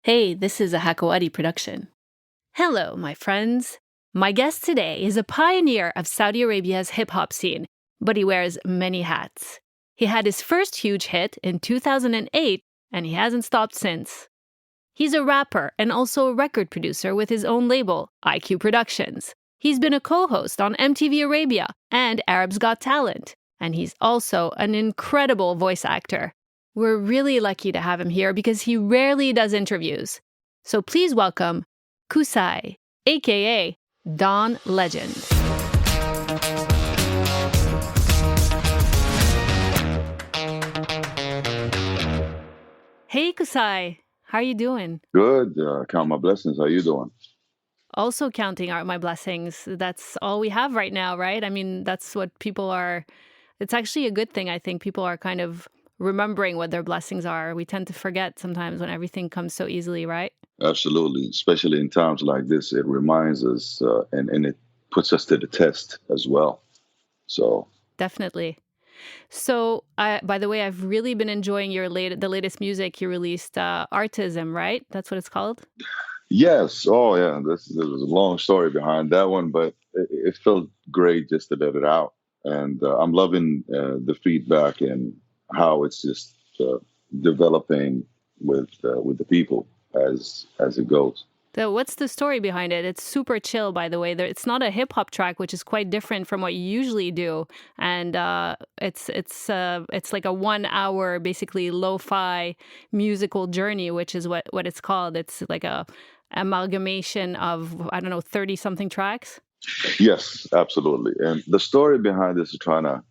Hey, this is a Hakawati production. Hello, my friends. My guest today is a pioneer of Saudi Arabia's hip hop scene, but he wears many hats. He had his first huge hit in 2008, and he hasn't stopped since. He's a rapper and also a record producer with his own label, IQ Productions. He's been a co host on MTV Arabia and Arab's Got Talent, and he's also an incredible voice actor. We're really lucky to have him here because he rarely does interviews. So please welcome Qusai, AKA Don Legend. Hey Qusai, how are you doing? Good. Count my blessings. How you doing? Also counting out my blessings. That's all we have right now, right? I mean, that's what people are. It's actually a good thing. I think people are kind of remembering what their blessings are. We tend to forget sometimes when everything comes so easily, right? Absolutely. Especially in times like this, it reminds us and it puts us to the test as well. So, Definitely. So, by the way, I've really been enjoying the latest music you released, Artism, right? That's what it's called. yes. Oh, yeah. There's a long story behind that one, but it felt great just to let it out. And I'm loving the feedback and how it's just developing with the people as it goes. So, what's the story behind it? It's super chill, by the way. It's not a hip hop track, which is quite different from what you usually do, and it's like a 1 hour, basically lo-fi musical journey, which is what it's called. It's like a amalgamation of, I don't know, 30 something tracks. Yes, absolutely. And the story behind this is trying to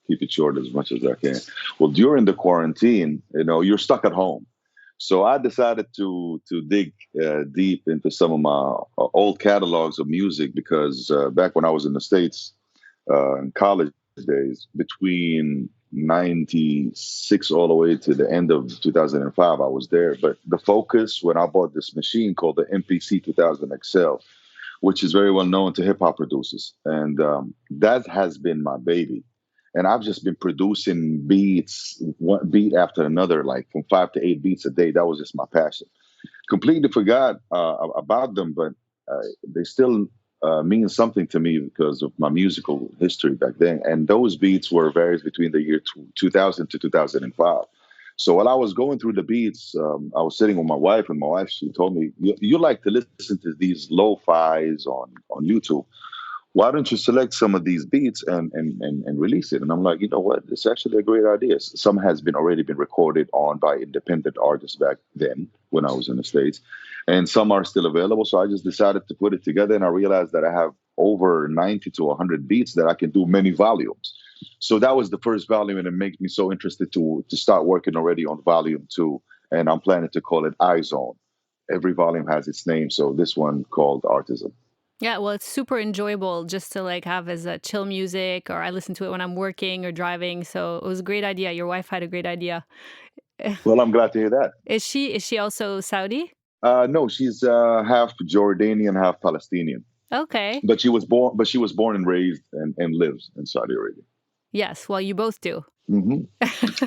keep it short as much as I can. Well, during the quarantine, you're stuck at home. So I decided to dig deep into some of my old catalogs of music because back when I was in the States in college days, between 96 all the way to the end of 2005, I was there. But the focus when I bought this machine called the MPC 2000 XL, which is very well known to hip hop producers. And that has been my baby. And I've just been producing beats, one beat after another, like from 5 to 8 beats a day. That was just my passion. Completely forgot about them, but they still mean something to me because of my musical history back then. And those beats were varies between the year 2000 to 2005. So while I was going through the beats, I was sitting with my wife, and my wife, she told me, you like to listen to these lo-fis on YouTube. Why don't you select some of these beats and release it? And I'm like, you know what? It's actually a great idea. Some has been already been recorded on by independent artists back then when I was in the States, and some are still available. So I just decided to put it together, and I realized that I have over 90 to 100 beats that I can do many volumes. So that was the first volume, and it makes me so interested to start working already on volume two. And I'm planning to call it iZone. Every volume has its name. So this one called Artism. Yeah, well, it's super enjoyable just to like have as a chill music, or I listen to it when I'm working or driving. So it was a great idea. Your wife had a great idea. Well, I'm glad to hear that. Is she also Saudi? No, she's half Jordanian, half Palestinian. Okay. But she was born and raised and lives in Saudi Arabia. Yes, well, you both do. Hmm.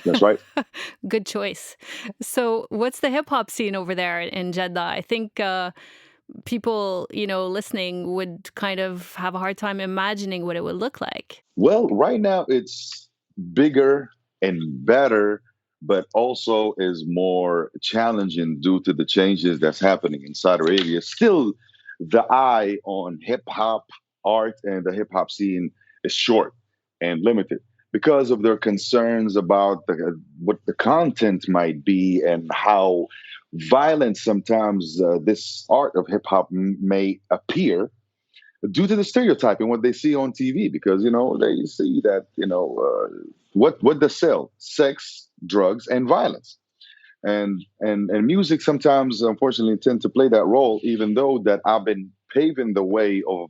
That's right. Good choice. So, what's the hip hop scene over there in Jeddah? I think people, listening would kind of have a hard time imagining what it would look like. Well, right now it's bigger and better, but also is more challenging due to the changes that's happening in Saudi Arabia. Still, the eye on hip hop art and the hip hop scene is short and limited because of their concerns about what the content might be and how violent sometimes this art of hip hop may appear due to the stereotyping what they see on TV, because they see that what does sell: sex, drugs, and violence, and music sometimes unfortunately tend to play that role. Even though that I've been paving the way of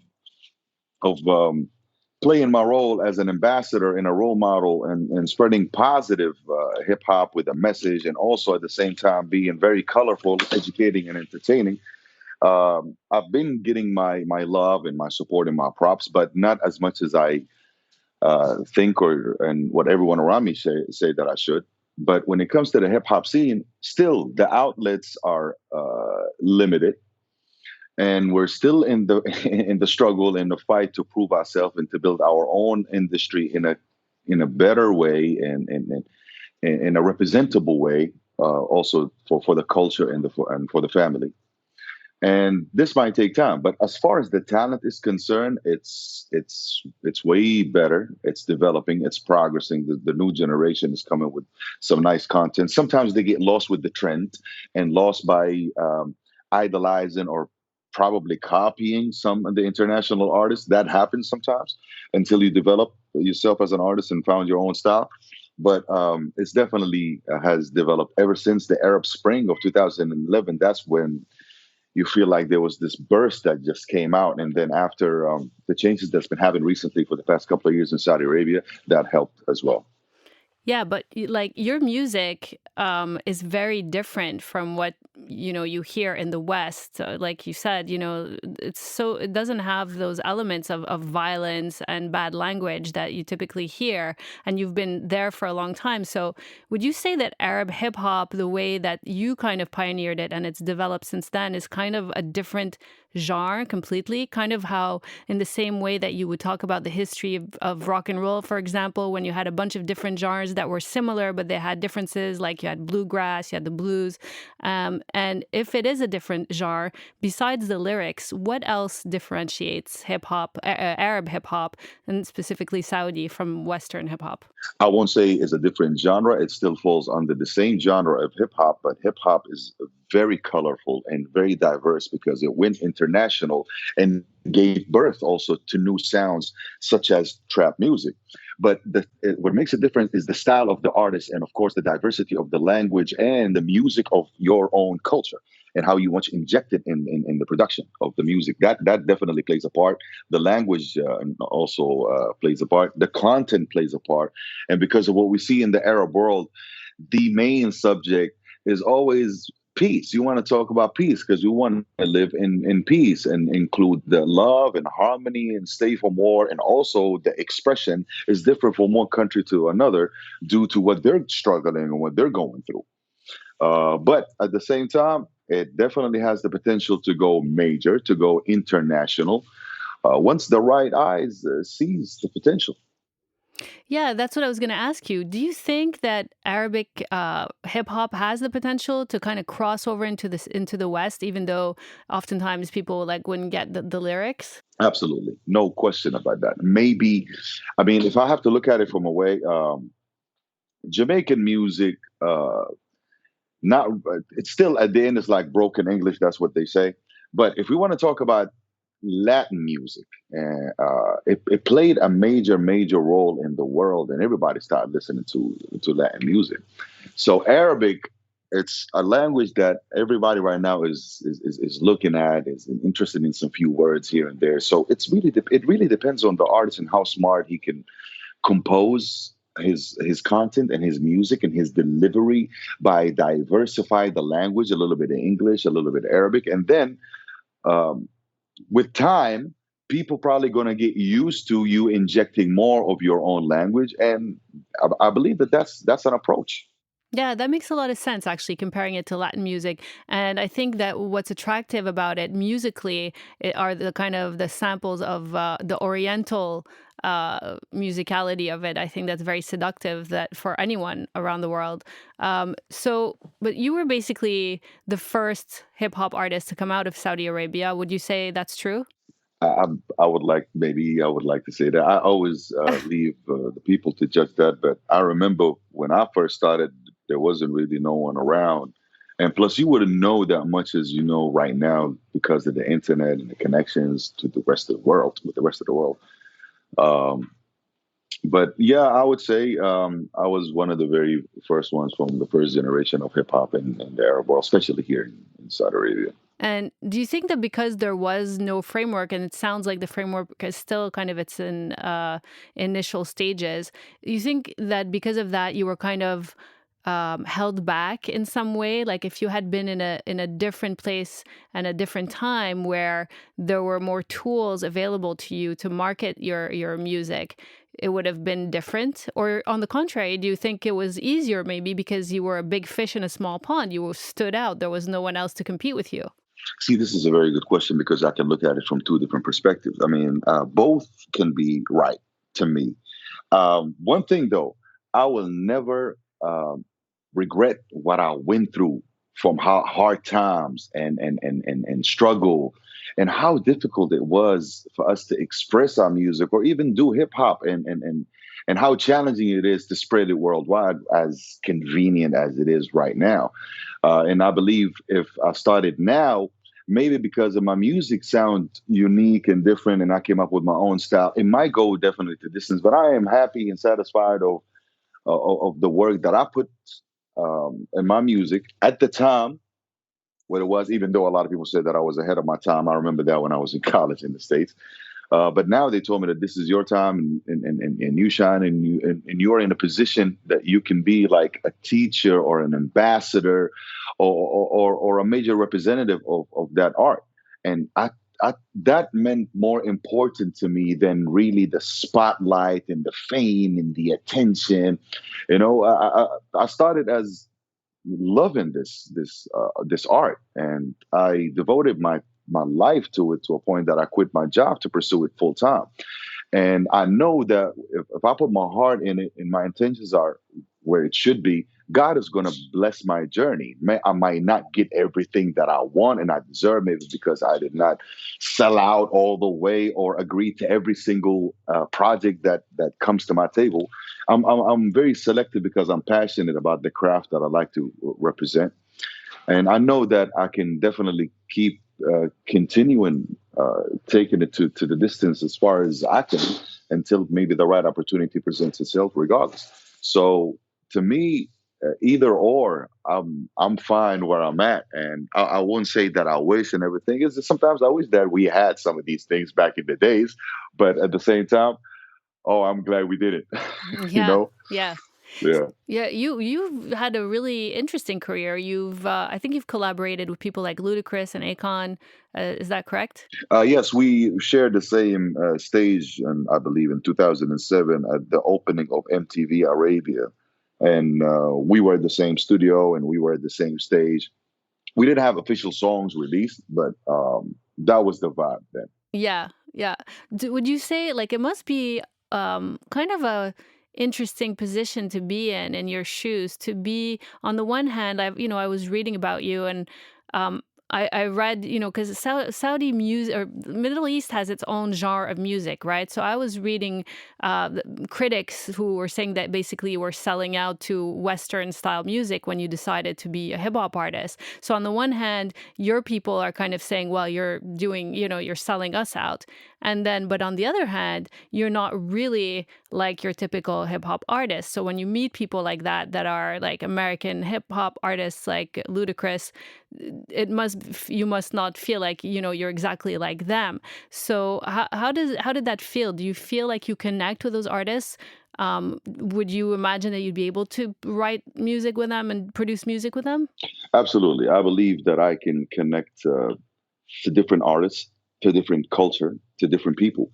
playing my role as an ambassador and a role model and spreading positive hip hop with a message, and also at the same time being very colorful, educating, and entertaining. I've been getting my love and my support and my props, but not as much as I think and what everyone around me say that I should. But when it comes to the hip hop scene, still the outlets are limited, and we're still in the in the struggle, in the fight to prove ourselves and to build our own industry in a better way, and in a representable way, also for the culture and for the family. And this might take time, but as far as the talent is concerned, it's way better. It's developing, it's progressing. The new generation is coming with some nice content. Sometimes they get lost with the trend and lost by idolizing or probably copying some of the international artists. That happens sometimes until you develop yourself as an artist and found your own style. But it's definitely has developed ever since the Arab Spring of 2011. That's when you feel like there was this burst that just came out. And then after the changes that's been happening recently for the past couple of years in Saudi Arabia, that helped as well. Yeah, but like your music is very different from what you hear in the West. Like you said, it doesn't have those elements of violence and bad language that you typically hear, and you've been there for a long time. So would you say that Arab hip hop, the way that you kind of pioneered it and it's developed since then, is kind of a different genre completely? Kind of how, in the same way that you would talk about the history of rock and roll, for example, when you had a bunch of different genres that were similar, but they had differences, like you had bluegrass, you had the blues. And if it is a different genre, besides the lyrics, what else differentiates hip hop, Arab hip hop, and specifically Saudi, from Western hip hop? I won't say it's a different genre. It still falls under the same genre of hip hop, but hip hop is very colorful and very diverse because it went international and gave birth also to new sounds such as trap music. But what makes it different is the style of the artist, and of course the diversity of the language and the music of your own culture, and how you want to inject it in the production of the music. That definitely plays a part. The language also plays a part. The content plays a part. And because of what we see in the Arab world, the main subject is always peace. You want to talk about peace because you want to live in peace and include the love and harmony and stay from war. And also the expression is different from one country to another due to what they're struggling and what they're going through. But at the same time, it definitely has the potential to go major, to go international, once the right eyes sees the potential. Yeah, that's what I was going to ask you. Do you think that Arabic hip hop has the potential to kind of cross over into the West, even though oftentimes people like wouldn't get the lyrics? Absolutely, no question about that. Maybe, I mean, if I have to look at it from a way, Jamaican music, not it's still at the end it's like broken English. That's what they say. But if we want to talk about Latin music, it played a major role in the world, and everybody started listening to Latin music. So Arabic, it's a language that everybody right now is looking at, is interested in some few words here and there. So it really depends on the artist and how smart he can compose his content and his music and his delivery by diversify the language, a little bit of English, a little bit of Arabic, and then um, with time, people probably going to get used to you injecting more of your own language, and I believe that that's an approach. Yeah, that makes a lot of sense, actually, comparing it to Latin music. And I think that what's attractive about it musically are the kind of the samples of the Oriental musicality of it. I think that's very seductive that for anyone around the world. But you were basically the first hip hop artist to come out of Saudi Arabia. Would you say that's true? I would like maybe I would like to say that I always leave the people to judge that, but I remember when I first started, there wasn't really no one around, and plus you wouldn't know that much as you know right now because of the internet and the connections to the rest of the world with the rest of the world. Um, but yeah, I would say I was one of the very first ones from the first generation of hip hop in the Arab world, especially here in Saudi Arabia. And do you think that because there was no framework, and it sounds like the framework is still kind of its in initial stages, you think that because of that you were kind of held back in some way? Like if you had been in a different place and a different time where there were more tools available to you to market your music, it would have been different? Or on the contrary, do you think it was easier maybe because you were a big fish in a small pond? You stood out. There was no one else to compete with you. See, this is a very good question because I can look at it from two different perspectives. I mean, both can be right to me. One thing though, I will never regret what I went through from hard times and struggle and how difficult it was for us to express our music or even do hip hop and how challenging it is to spread it worldwide as convenient as it is right now. And I believe if I started now, maybe because of my music sound unique and different and I came up with my own style, it might go definitely to distance, but I am happy and satisfied of the work that I put in my music at the time what it was, even though a lot of people said that I was ahead of my time. I remember that when I was in college in the States. But now they told me that this is your time and you shine and you're in a position that you can be like a teacher or an ambassador or a major representative of that art. And that meant more important to me than really the spotlight and the fame and the attention. You know, I started as loving this art, and I devoted my life to it to a point that I quit my job to pursue it full time. And I know that if I put my heart in it and my intentions are where it should be, God is going to bless my journey. I might not get everything that I want and I deserve, maybe because I did not sell out all the way or agree to every single project that comes to my table. I'm very selective because I'm passionate about the craft that I like to represent. And I know that I can definitely keep continuing taking it to the distance as far as I can until maybe the right opportunity presents itself, regardless. So to me, either or, I'm fine where I'm at, and I won't say that I wish and everything. Is sometimes I wish that we had some of these things back in the days, but at the same time, oh, I'm glad we did it. you Yeah, know? yeah. Yeah. Yeah, you've had a really interesting career. I think you've collaborated with people like Ludacris and Akon. Is that correct? Yes, we shared the same stage, and I believe in 2007 at the opening of MTV Arabia, and we were at the same studio and we were at the same stage. We didn't have official songs released, but that was the vibe then. Yeah, yeah. Would you say like it must be kind of a interesting position to be in your shoes to be on the one hand I was reading about you and um I read, because Saudi music or the Middle East has its own genre of music, right? So I was reading critics who were saying that basically you were selling out to Western style music when you decided to be a hip hop artist. So on the one hand, your people are kind of saying, well, you're doing, you're selling us out. And then, but on the other hand, you're not really like your typical hip hop artist. So when you meet people like that are like American hip hop artists like Ludacris, you must not feel like, you're exactly like them. So how did that feel? Do you feel like you connect with those artists? Would you imagine that you'd be able to write music with them and produce music with them? Absolutely, I believe that I can connect to different artists, to different culture, to different people.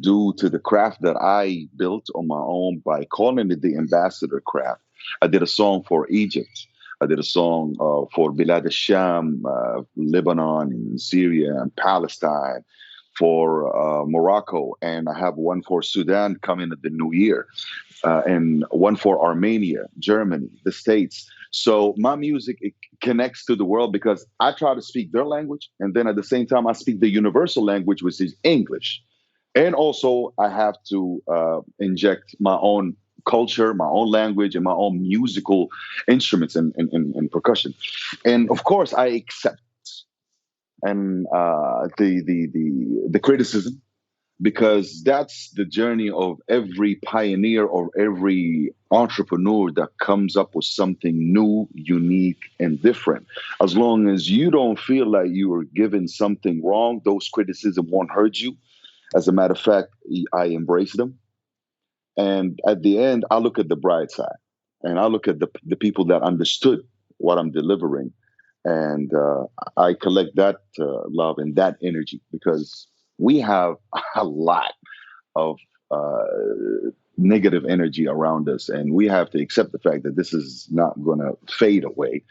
Due to the craft that I built on my own by calling it the ambassador craft. I did a song for Egypt. I did a song for Bilad al-Sham, Lebanon, and Syria, and Palestine, for Morocco, and I have one for Sudan coming at the new year, and one for Armenia, Germany, the States. So my music it connects to the world because I try to speak their language, and then at the same time I speak the universal language, which is English. And also, I have to inject my own culture, my own language, and my own musical instruments and percussion. And of course, I accept and the criticism because that's the journey of every pioneer or every entrepreneur that comes up with something new, unique, and different. As long as you don't feel like you were given something wrong, those criticism won't hurt you. As a matter of fact, I embrace them. And at the end, I look at the bright side. and I look at the people that understood what I'm delivering, and I collect that love and that energy because we have a lot of uh, negative energy around us, and we have to accept the fact that this is not going to fade away.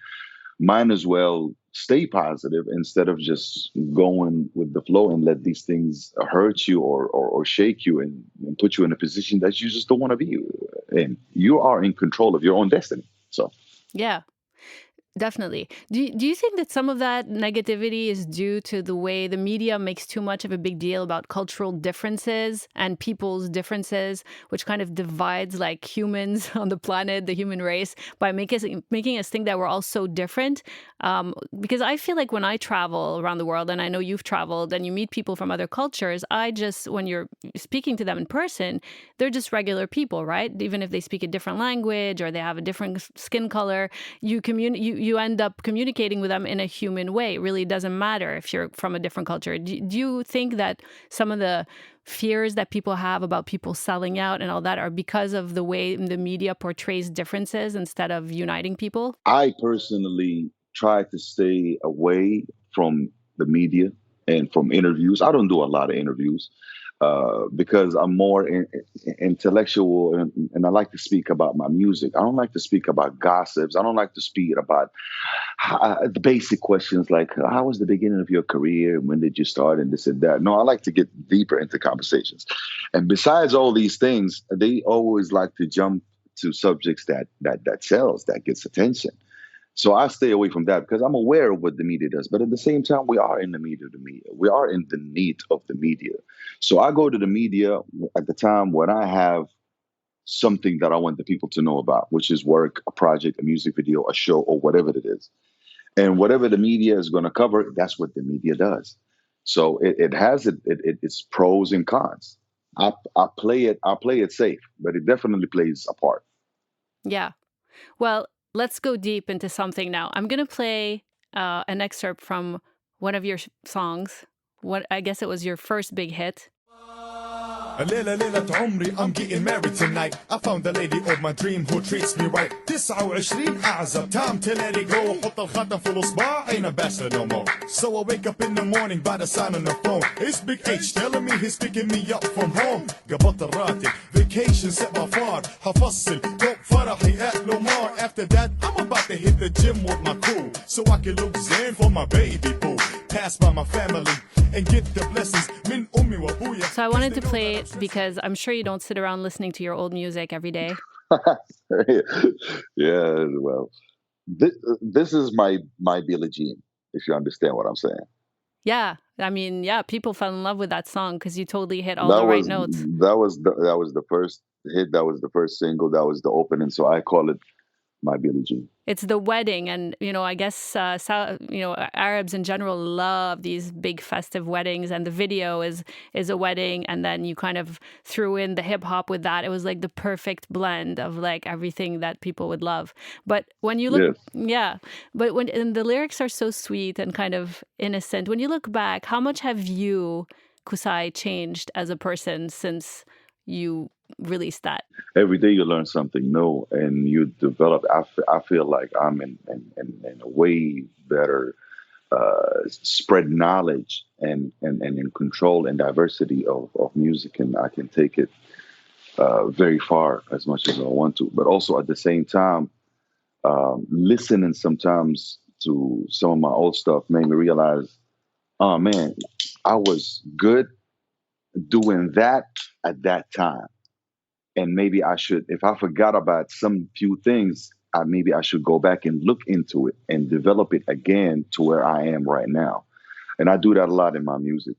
Might as well stay positive instead of just going with the flow and let these things hurt you or shake you and put you in a position that you just don't want to be in. You are in control of your own destiny. So Yeah. Definitely. Do you think that some of that negativity is due to the way the media makes too much of a big deal about cultural differences and people's differences, which kind of divides like humans on the planet, the human race, by making us think that we're all so different? Because I feel like when I travel around the world, and I know you've traveled, and you meet people from other cultures, when you're speaking to them in person, they're just regular people, right? Even if they speak a different language or they have a different skin color, you end up communicating with them in a human way. It really doesn't matter if you're from a different culture. Do you think that some of the fears that people have about people selling out and all that are because of the way the media portrays differences instead of uniting people? I personally try to stay away from the media and from interviews. I don't do a lot of interviews because I'm more intellectual and I like to speak about my music. I don't like to speak about gossips. I don't like to speak about the basic questions like how was the beginning of your career? When did you start? And this and that. No, I like to get deeper into conversations. And besides all these things, they always like to jump to subjects that sells, that gets attention. So I stay away from that because I'm aware of what the media does. But at the same time, we are in the media. We are in the need of the media. So I go to the media at the time when I have something that I want the people to know about, which is work, a project, a music video, a show, or whatever it is. And whatever the media is going to cover, that's what the media does. So it has its pros and cons. I play it safe, but it definitely plays a part. Yeah. Well, let's go deep into something now. I'm going to play an excerpt from one of your songs. What I guess it was your first big hit. الليلة ليلة عمري I'm getting married tonight I found the lady of my dream who treats me right 29 أعزب time to let it go حط الخاتم في الإصبع ain't a bastard no more So I wake up in the morning by the sign on the phone It's Big H telling me he's picking me up from home قبضت الراتب vacation set my far هفصل دوب فرحي at no more After that I'm about to hit the gym with my crew So I can look zen for my baby boo Pass by my family and get the blessings من أمي وأبويا So I wanted to play it because I'm sure you don't sit around listening to your old music every day. Yeah, well, this is my Billie Jean, if you understand what I'm saying. Yeah. I mean, yeah, people fell in love with that song because you totally hit all That the right was notes. that was the first hit. That was the first single. That was the opening. So I call it my Billie Jean. It's the wedding, and I guess Arabs in general love these big festive weddings, and the video is a wedding, and then you kind of threw in the hip hop with that. It was like the perfect blend of like everything that people would love. But when you look, Yes. yeah, but and the lyrics are so sweet and kind of innocent. When you look back, how much have you, Qusai, changed as a person since you released that? Every day you learn something new and you develop. I feel like I'm in a way better spread knowledge and in control and diversity of music, and I can take it very far as much as I want to. But also at the same time, listening sometimes to some of my old stuff made me realize, oh man, I was good doing that at that time. And maybe I should, if I forgot about some few things, maybe I should go back and look into it and develop it again to where I am right now. And I do that a lot in my music.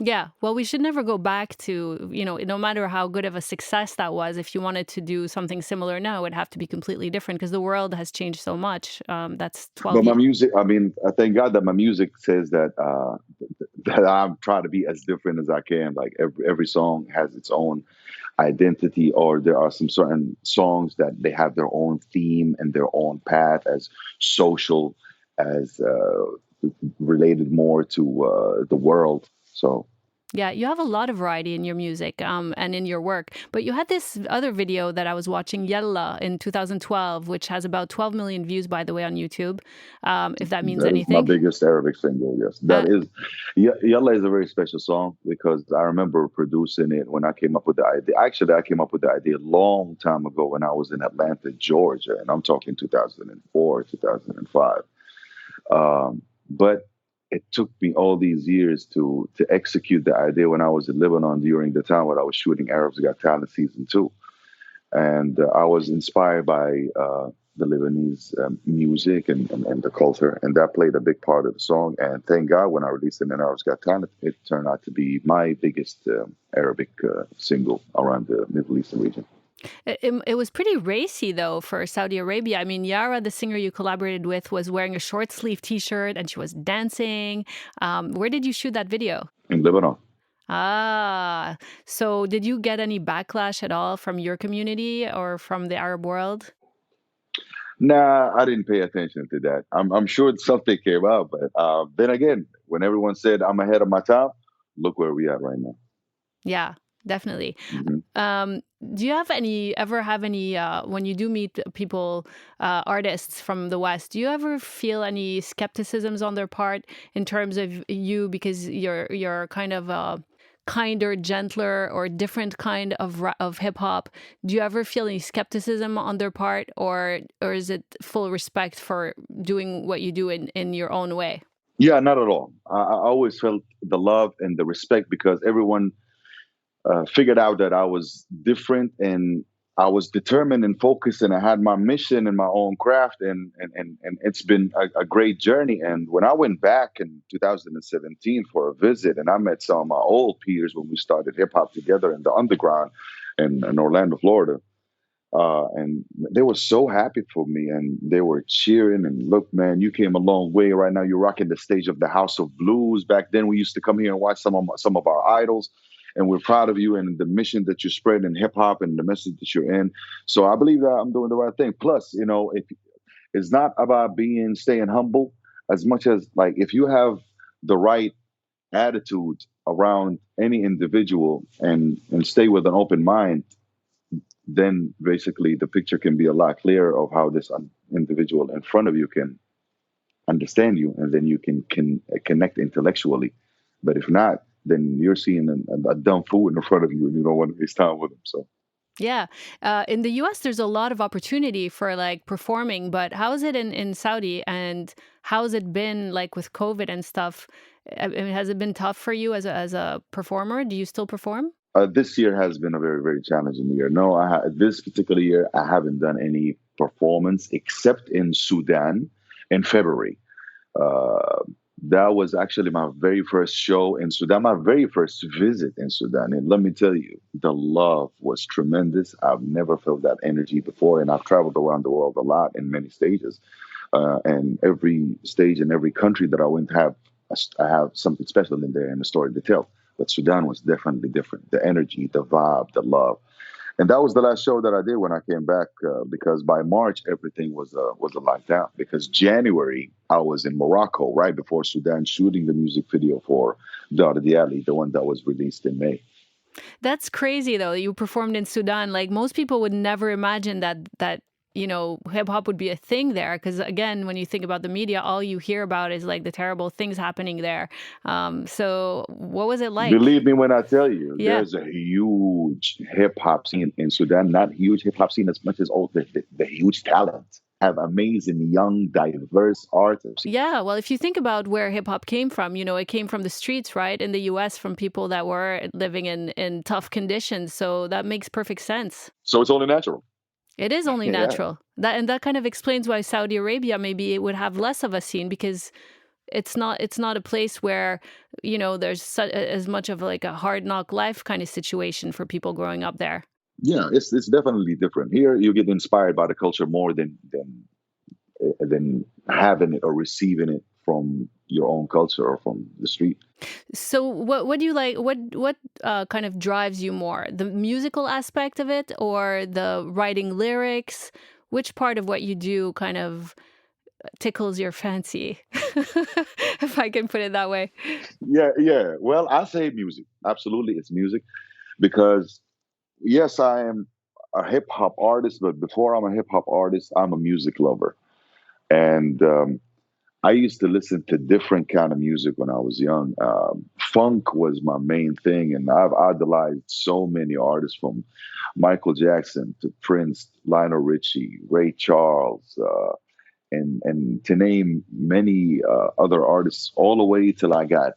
Yeah. Well, we should never go back to, no matter how good of a success that was, if you wanted to do something similar now, it would have to be completely different because the world has changed so much. That's 12 But my years. music, I mean, I thank God that my music says that that I'm trying to be as different as I can. Like every song has its own identity, or there are some certain songs that they have their own theme and their own path as social, as related more to the world. So Yeah, you have a lot of variety in your music and in your work. But you had this other video that I was watching, Yalla, in 2012, which has about 12 million views, by the way, on YouTube, if that means That is my anything. biggest Arabic single. Yes, Uh, that is. Yalla is a very special song because I remember producing it when I came up with the idea. Actually, I came up with the idea a long time ago when I was in Atlanta, Georgia, and I'm talking 2004, 2005. But it took me all these years to execute the idea when I was in Lebanon during the time when I was shooting Arabs Got Talent season 2, and I was inspired by the Lebanese music and the culture, and that played a big part of the song. And thank God, when I released it in Arabs Got Talent, it turned out to be my biggest Arabic single around the Middle Eastern region. it was pretty racy, though, for Saudi Arabia. I mean, Yara, the singer you collaborated with, was wearing a short sleeve T-shirt and she was dancing. Where did you shoot that video? In Lebanon. Ah, so did you get any backlash at all from your community or from the Arab world? Nah, I didn't pay attention to that. I'm sure something came out, but then again, when everyone said I'm ahead of my time, look where we at right now. Yeah, definitely. Hmm. Do you ever have any, when you do meet people, artists from the West, do you ever feel any skepticisms on their part in terms of you because you're kind of a kinder, gentler, or different kind of hip hop? Do you ever feel any skepticism on their part, or is it full respect for doing what you do in your own way? Yeah, not at all. I always felt the love and the respect because everyone figured out that I was different and I was determined and focused, and I had my mission and my own craft, and it's been a great journey. And when I went back in 2017 for a visit, and I met some of my old peers when we started hip hop together in the underground in Orlando, Florida, and they were so happy for me, and they were cheering. And look, man, you came a long way. Right now, you're rocking the stage of the House of Blues. Back then, we used to come here and watch some of our idols, and we're proud of you and the mission that you spread in hip hop and the message that you're in. So I believe that I'm doing the right thing. Plus, if it's not about being staying humble as much as like if you have the right attitude around any individual and stay with an open mind, then basically the picture can be a lot clearer of how this individual in front of you can understand you, and then you can connect intellectually. But if not, then you're seeing a dumb fool in front of you, and you don't want to waste time with them. So Yeah. In the US, there's a lot of opportunity for like performing, but how is it in Saudi, and how's it been like with COVID and stuff? I mean, has it been tough for you as a performer? Do you still perform? this year has been a very, very challenging year. No, this particular year I haven't done any performance except in Sudan in February. Uh, that was actually my very first show in Sudan, my very first visit in Sudan. And let me tell you, the love was tremendous. I've never felt that energy before. And I've traveled around the world a lot in many stages. And every stage in every country that I went I have something special in there and a story to tell. But Sudan was definitely different. The energy, the vibe, the love. And that was the last show that I did when I came back, because by March everything was a lockdown. Because January I was in Morocco right before Sudan shooting the music video for Dar Diali, the one that was released in May. That's crazy though. You performed in Sudan. Like most people would never imagine that hip hop would be a thing there. Because again, when you think about the media, all you hear about is like the terrible things happening there. So what was it like? Believe me when I tell you, Yeah. there's a huge hip hop scene in Sudan. Not huge hip hop scene as much as all the huge talent. Have amazing young, diverse artists. Yeah, well, if you think about where hip hop came from, it came from the streets, right? In the US, from people that were living in tough conditions. So that makes perfect sense. So it's only natural. It is only Yeah. natural. That kind of explains why Saudi Arabia maybe it would have less of a scene, because it's not a place where, there's as much of like a hard knock life kind of situation for people growing up there. Yeah, it's definitely different. Here, you get inspired by the culture more than having it or receiving it from your own culture or from the street. So what do you like? What kind of drives you more? The musical aspect of it or the writing lyrics? Which part of what you do kind of tickles your fancy, if I can put it that way. Yeah, yeah. Well, I say music. Absolutely, it's music because yes, I am a hip hop artist, but before I'm a hip hop artist, I'm a music lover. And I used to listen to different kind of music when I was young. Funk was my main thing, and I've idolized so many artists from Michael Jackson to Prince, Lionel Richie, Ray Charles, and to name many other artists, all the way till I got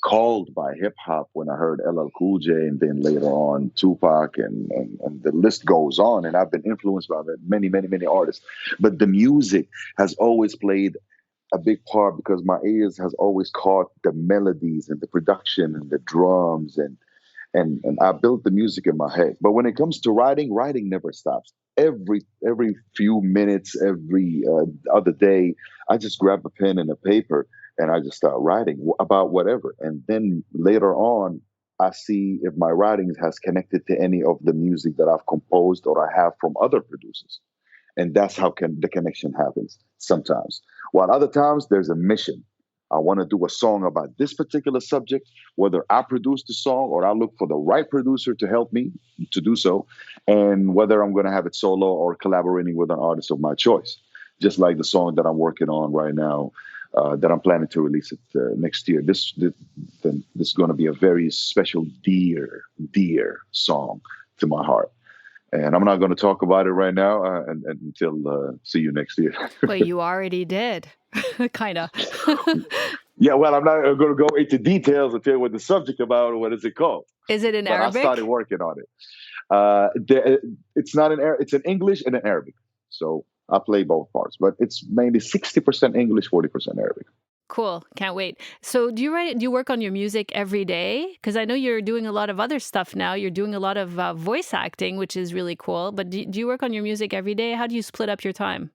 called by hip hop when I heard LL Cool J, and then later on Tupac, and the list goes on. And I've been influenced by many, many, many artists. But the music has always played a big part because my ears has always caught the melodies and the production and the drums, and I built the music in my head. But when it comes to writing, writing never stops. Every few minutes, every other day, I just grab a pen and a paper and I just start writing about whatever. And then later on, I see if my writing has connected to any of the music that I've composed or I have from other producers, and that's how the connection happens sometimes. While other times there's a mission. I want to do a song about this particular subject, whether I produce the song or I look for the right producer to help me to do so, and whether I'm going to have it solo or collaborating with an artist of my choice. Just like the song that I'm working on right now, that I'm planning to release it next year. This is going to be a very special, dear song to my heart. And I'm not going to talk about it right now and until see you next year. Well, you already did, kind of. Yeah, well, I'm not going to go into details and tell you what the subject about or what is it called. Is it in But Arabic? I started working on it. It's not in it's in English and in Arabic. So I play both parts, but it's mainly 60% English, 40% Arabic. Cool. Can't wait. So do you work on your music every day? Because I know you're doing a lot of other stuff now. You're doing a lot of voice acting, which is really cool. But do you work on your music every day? How do you split up your time?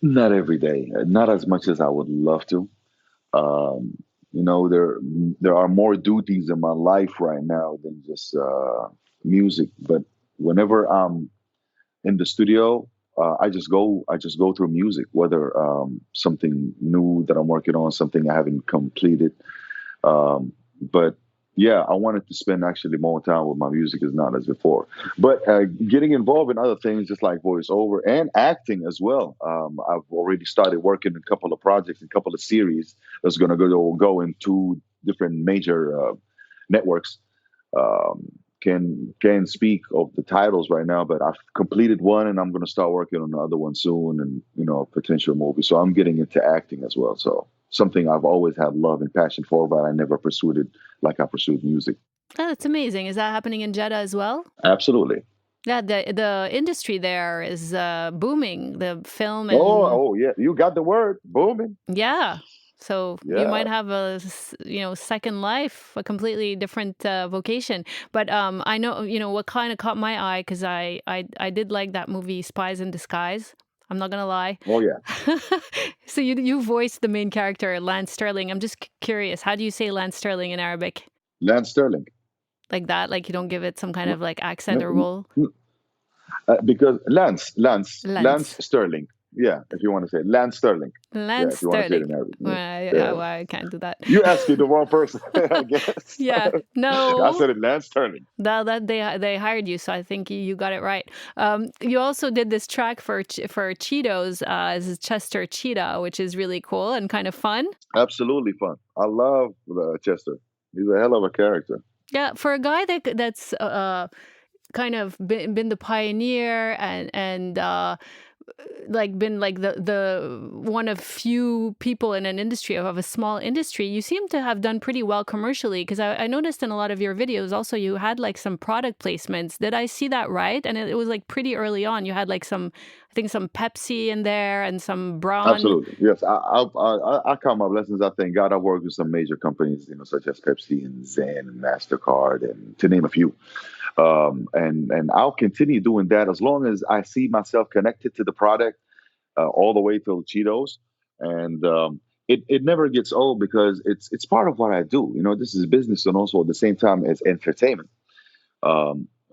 Not every day, not as much as I would love to. Um, there are more duties in my life right now than just music. But whenever I'm in the studio, I just go through music, whether something new that I'm working on, something I haven't completed. But yeah, I wanted to spend actually more time with my music as not as before. But getting involved in other things, just like voiceover and acting as well. I've already started working in a couple of projects, a couple of series that's going to go in two different major networks. Um, can speak of the titles right now, but I've completed one and I'm going to start working on the other one soon, and a potential movie. So I'm getting into acting as well. So something I've always had love and passion for, but I never pursued it like I pursued music. Oh, that's amazing. Is that happening in Jeddah as well? Absolutely. Yeah, the industry there is booming. The film and Oh yeah, you got the word booming. yeah. So you Yeah. might have second life, a completely different vocation. But I know, what kind of caught my eye because I did like that movie Spies in Disguise. I'm not gonna lie. Oh yeah. So you voiced the main character, Lance Sterling. I'm just curious, how do you say Lance Sterling in Arabic? Lance Sterling. Like that? Like you don't give it some kind No, of like accent no, or role? because Lance Lance. Sterling. Yeah, if you want to say it. Lance Sterling. Yeah, Lance if you want to say it Sterling. in Arabic. Well, Yeah. yeah, Yeah. well, I can't do that. You asking the wrong person, I guess. Yeah. I No. said it, Lance Sterling. That they hired you, so I think you got it right. You also did this track for Cheetos as Chester Cheetah, which is really cool and kind of fun. Absolutely fun. I love Chester. He's a hell of a character. Yeah, for a guy that's kind of been the pioneer and like been like the one of few people in an industry of a small industry, you seem to have done pretty well commercially because I noticed in a lot of your videos also you had like some product placements. Did I see that right? And it was like pretty early on. You had like I think some Pepsi in there and some Braun. Absolutely. Yes. I count my blessings. I thank God I work with some major companies, such as Pepsi and Zen and MasterCard, and to name a few. And I'll continue doing that as long as I see myself connected to the product all the way till Cheetos. And it never gets old because it's part of what I do. This is business and also at the same time as entertainment.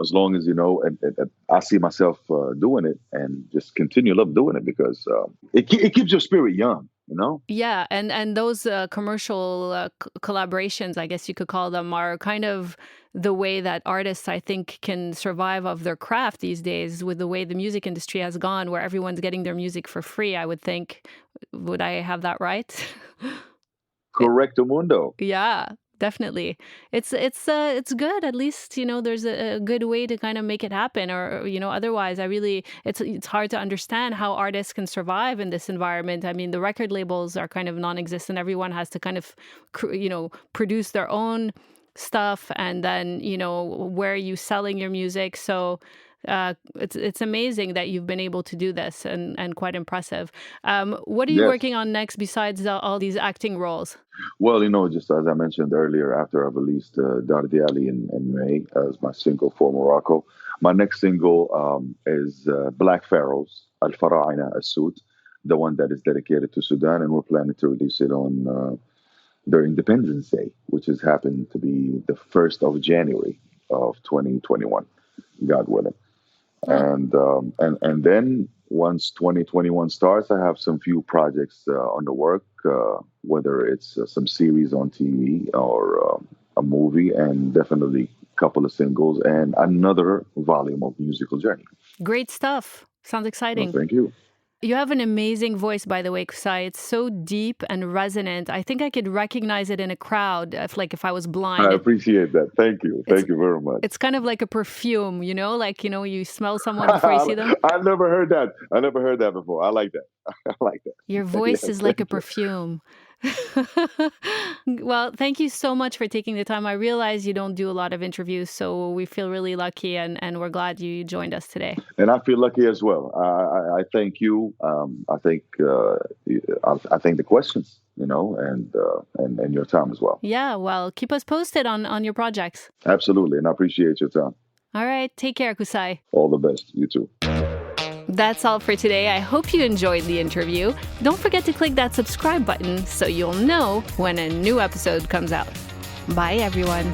As long as and I see myself doing it and just continue love doing it because it keeps your spirit young. you know? Yeah, and those commercial collaborations, I guess you could call them, are kind of the way that artists, I think, can survive of their craft these days with the way the music industry has gone, where everyone's getting their music for free, I would think. Would I have that right? Correcto mundo. Yeah, definitely. It's good. At least, there's a good way to kind of make it happen. Or, otherwise, it's hard to understand how artists can survive in this environment. I mean, the record labels are kind of non-existent. Everyone has to kind of, produce their own stuff, and then, where are you selling your music? So it's amazing that you've been able to do this, and quite impressive. What are you Yes. working on next besides all these acting roles? Well, just as I mentioned earlier, after I released Dardiali in May as my single for Morocco, my next single is Black Pharaohs, Al Fara'ina As Sud, the one that is dedicated to Sudan, and we're planning to release it on their Independence Day, which has happened to be the 1st of January of 2021, God willing. And then once 2021 starts, I have some few projects on the work, whether it's some series on TV or a movie, and definitely a couple of singles and another volume of musical journey. Great stuff. Sounds exciting. Well, thank you. You have an amazing voice, by the way, Qusai. It's so deep and resonant. I think I could recognize it in a crowd if I was blind. I appreciate that. Thank you. Thank you very much. It's kind of like a perfume, you smell someone before you see them. I never heard that. I never heard that before. I like that. I like that. Your voice Yes, is like a thank you. perfume. Well, thank you so much for taking the time. I realize you don't do a lot of interviews, so we feel really lucky, and we're glad you joined us today. And I feel lucky as well. I thank you. I think the questions, and your time as well. Yeah, well, keep us posted on your projects. Absolutely, and I appreciate your time. All right, take care, Qusai. All the best. You too. That's all for today. I hope you enjoyed the interview. Don't forget to click that subscribe button so you'll know when a new episode comes out. Bye, everyone.